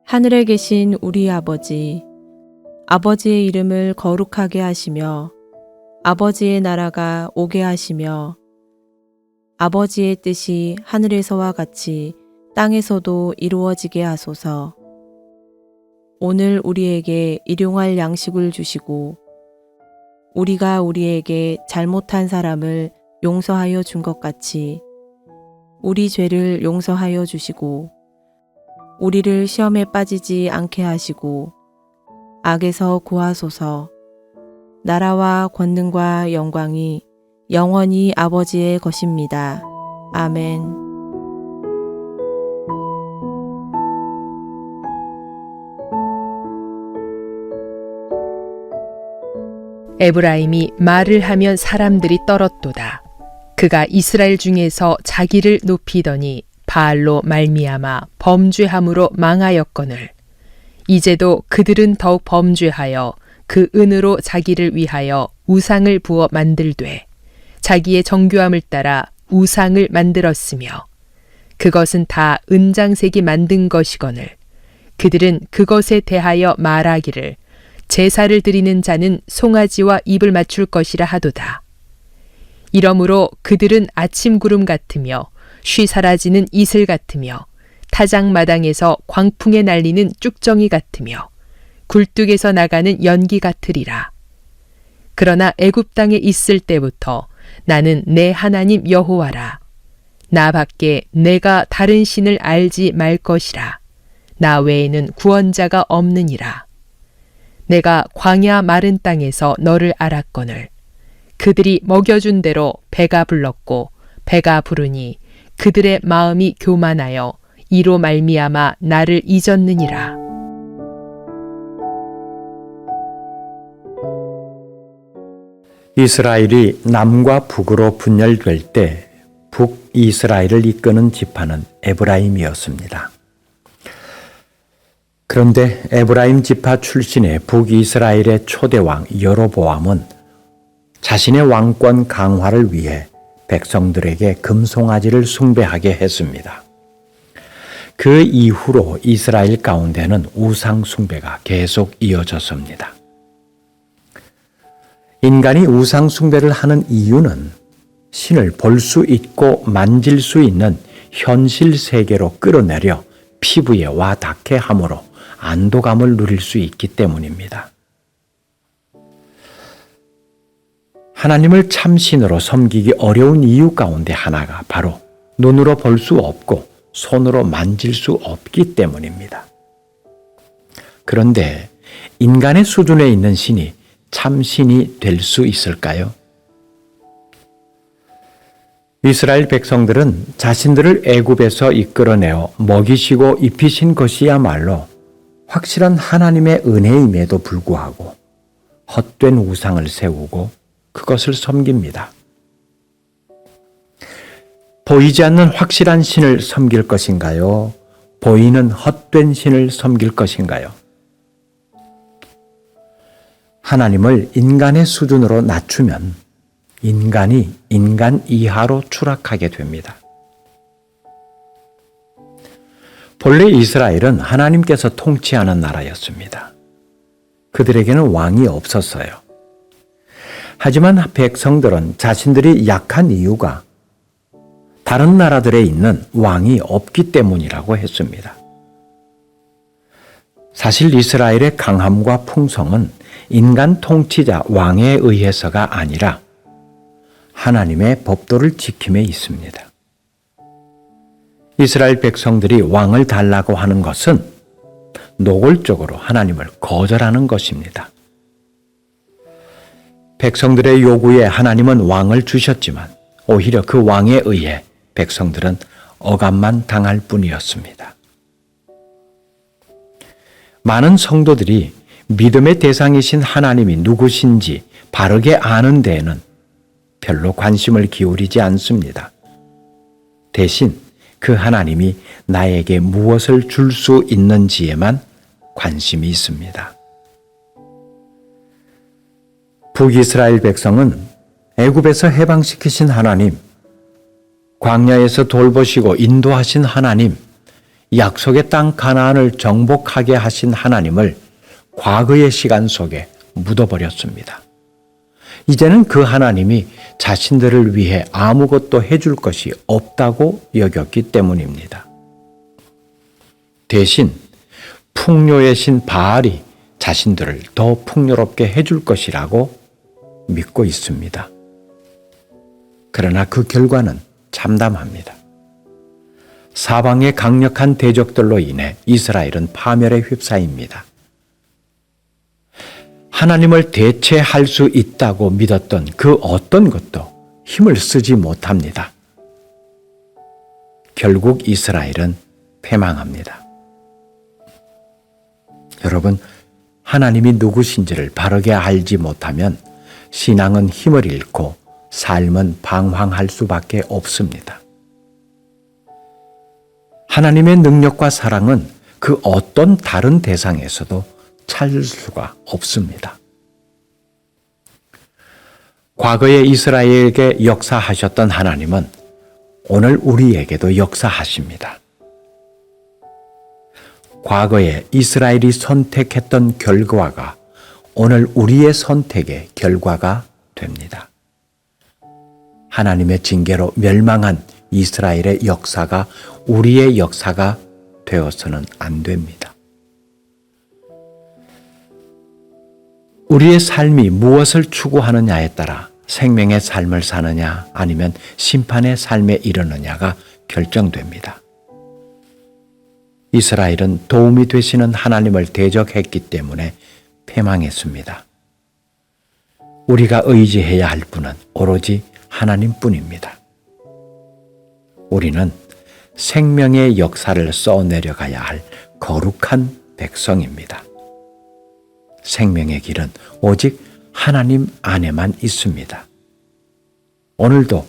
하늘에 계신 우리 아버지, 아버지의 이름을 거룩하게 하시며 아버지의 나라가 오게 하시며 아버지의 뜻이 하늘에서와 같이 땅에서도 이루어지게 하소서. 오늘 우리에게 일용할 양식을 주시고 우리가 우리에게 잘못한 사람을 용서하여 준 것 같이 우리 죄를 용서하여 주시고 우리를 시험에 빠지지 않게 하시고 악에서 구하소서. 나라와 권능과 영광이 영원히 아버지의 것입니다. 아멘. 에브라임이 말을 하면 사람들이 떨었도다. 그가 이스라엘 중에서 자기를 높이더니 바알로 말미암아 범죄함으로 망하였거늘. 이제도 그들은 더욱 범죄하여 그 은으로 자기를 위하여 우상을 부어 만들되 자기의 정교함을 따라 우상을 만들었으며 그것은 다 은장색이 만든 것이거늘. 그들은 그것에 대하여 말하기를 제사를 드리는 자는 송아지와 입을 맞출 것이라 하도다. 이러므로 그들은 아침 구름 같으며 쉬 사라지는 이슬 같으며 타작마당에서 광풍에 날리는 쭉정이 같으며 굴뚝에서 나가는 연기 같으리라. 그러나 애굽 땅에 있을 때부터 나는 내 하나님 여호와라. 나 밖에 내가 다른 신을 알지 말 것이라. 나 외에는 구원자가 없느니라. 내가 광야 마른 땅에서 너를 알았거늘. 그들이 먹여준 대로 배가 불렀고 배가 부르니 그들의 마음이 교만하여 이로 말미암아 나를 잊었느니라. 이스라엘이 남과 북으로 분열될 때 북이스라엘을 이끄는 지파는 에브라임이었습니다. 그런데 에브라임 지파 출신의 북이스라엘의 초대왕 여로보암은 자신의 왕권 강화를 위해 백성들에게 금송아지를 숭배하게 했습니다. 그 이후로 이스라엘 가운데는 우상 숭배가 계속 이어졌습니다. 인간이 우상 숭배를 하는 이유는 신을 볼 수 있고 만질 수 있는 현실 세계로 끌어내려 피부에 와 닿게 함으로 안도감을 누릴 수 있기 때문입니다. 하나님을 참신으로 섬기기 어려운 이유 가운데 하나가 바로 눈으로 볼 수 없고 손으로 만질 수 없기 때문입니다. 그런데 인간의 수준에 있는 신이 참신이 될 수 있을까요? 이스라엘 백성들은 자신들을 애굽에서 이끌어내어 먹이시고 입히신 것이야말로 확실한 하나님의 은혜임에도 불구하고 헛된 우상을 세우고 그것을 섬깁니다. 보이지 않는 확실한 신을 섬길 것인가요? 보이는 헛된 신을 섬길 것인가요? 하나님을 인간의 수준으로 낮추면 인간이 인간 이하로 추락하게 됩니다. 본래 이스라엘은 하나님께서 통치하는 나라였습니다. 그들에게는 왕이 없었어요. 하지만 백성들은 자신들이 약한 이유가 다른 나라들에 있는 왕이 없기 때문이라고 했습니다. 사실 이스라엘의 강함과 풍성은 인간 통치자 왕에 의해서가 아니라 하나님의 법도를 지킴에 있습니다. 이스라엘 백성들이 왕을 달라고 하는 것은 노골적으로 하나님을 거절하는 것입니다. 백성들의 요구에 하나님은 왕을 주셨지만 오히려 그 왕에 의해 백성들은 억압만 당할 뿐이었습니다. 많은 성도들이 믿음의 대상이신 하나님이 누구신지 바르게 아는 데에는 별로 관심을 기울이지 않습니다. 대신 그 하나님이 나에게 무엇을 줄 수 있는지에만 관심이 있습니다. 북이스라엘 백성은 애굽에서 해방시키신 하나님, 광야에서 돌보시고 인도하신 하나님, 약속의 땅 가나안을 정복하게 하신 하나님을 과거의 시간 속에 묻어버렸습니다. 이제는 그 하나님이 자신들을 위해 아무것도 해줄 것이 없다고 여겼기 때문입니다. 대신 풍요의 신 바알이 자신들을 더 풍요롭게 해줄 것이라고 믿고 있습니다. 그러나 그 결과는 참담합니다. 사방의 강력한 대적들로 인해 이스라엘은 파멸에 휩싸입니다. 하나님을 대체할 수 있다고 믿었던 그 어떤 것도 힘을 쓰지 못합니다. 결국 이스라엘은 패망합니다. 여러분, 하나님이 누구신지를 바르게 알지 못하면 신앙은 힘을 잃고 삶은 방황할 수밖에 없습니다. 하나님의 능력과 사랑은 그 어떤 다른 대상에서도 찾을 수가 없습니다. 과거에 이스라엘에게 역사하셨던 하나님은 오늘 우리에게도 역사하십니다. 과거에 이스라엘이 선택했던 결과가 오늘 우리의 선택의 결과가 됩니다. 하나님의 징계로 멸망한 이스라엘의 역사가 우리의 역사가 되어서는 안 됩니다. 우리의 삶이 무엇을 추구하느냐에 따라 생명의 삶을 사느냐 아니면 심판의 삶에 이르느냐가 결정됩니다. 이스라엘은 도움이 되시는 하나님을 대적했기 때문에 패망했습니다. 우리가 의지해야 할 분은 오로지 하나님뿐입니다. 우리는 생명의 역사를 써내려가야 할 거룩한 백성입니다. 생명의 길은 오직 하나님 안에만 있습니다. 오늘도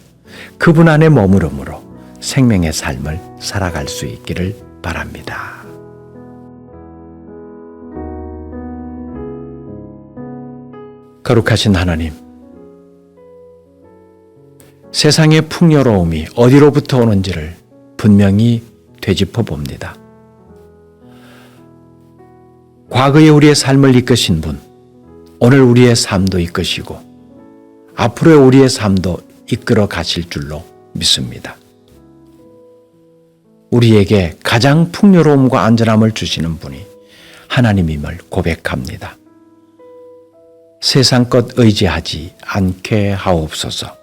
그분 안에 머무름으로 생명의 삶을 살아갈 수 있기를 바랍니다. 거룩하신 하나님, 세상의 풍요로움이 어디로부터 오는지를 분명히 되짚어 봅니다. 과거에 우리의 삶을 이끄신 분, 오늘 우리의 삶도 이끄시고 앞으로의 우리의 삶도 이끌어 가실 줄로 믿습니다. 우리에게 가장 풍요로움과 안전함을 주시는 분이 하나님임을 고백합니다. 세상 것 의지하지 않게 하옵소서.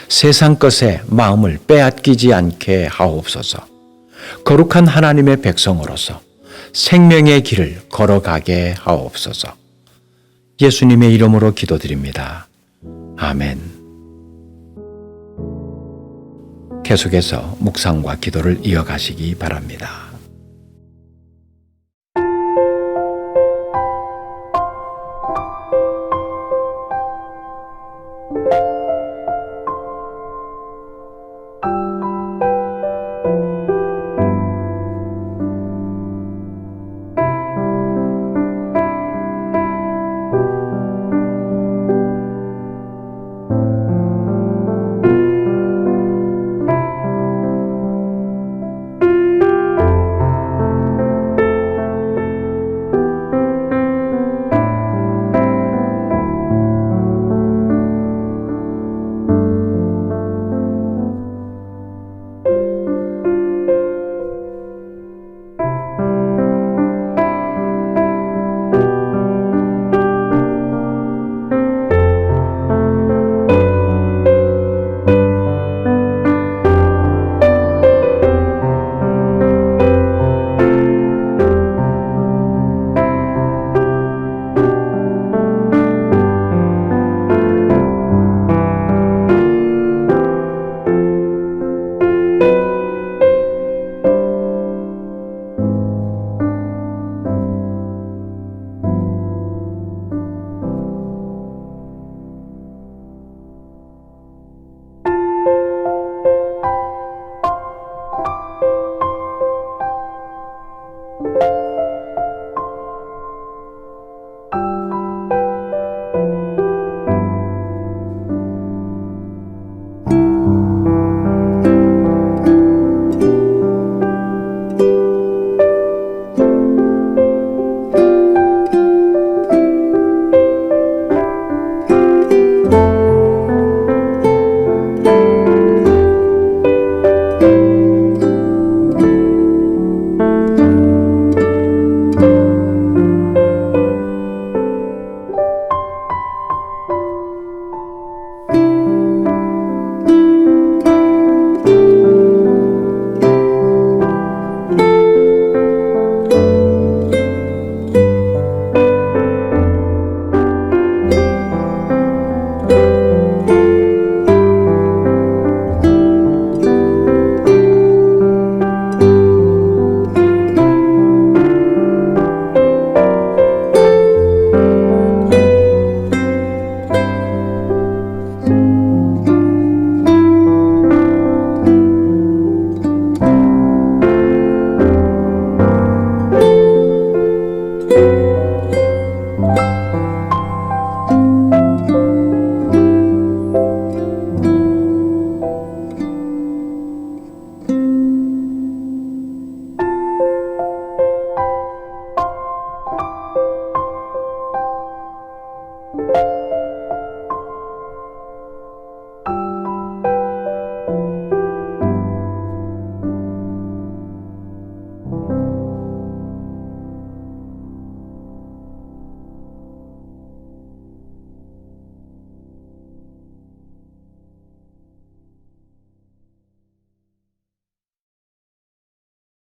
세상 것에 마음을 빼앗기지 않게 하옵소서. 거룩한 하나님의 백성으로서 생명의 길을 걸어가게 하옵소서. 예수님의 이름으로 기도드립니다. 아멘. 계속해서 묵상과 기도를 이어가시기 바랍니다.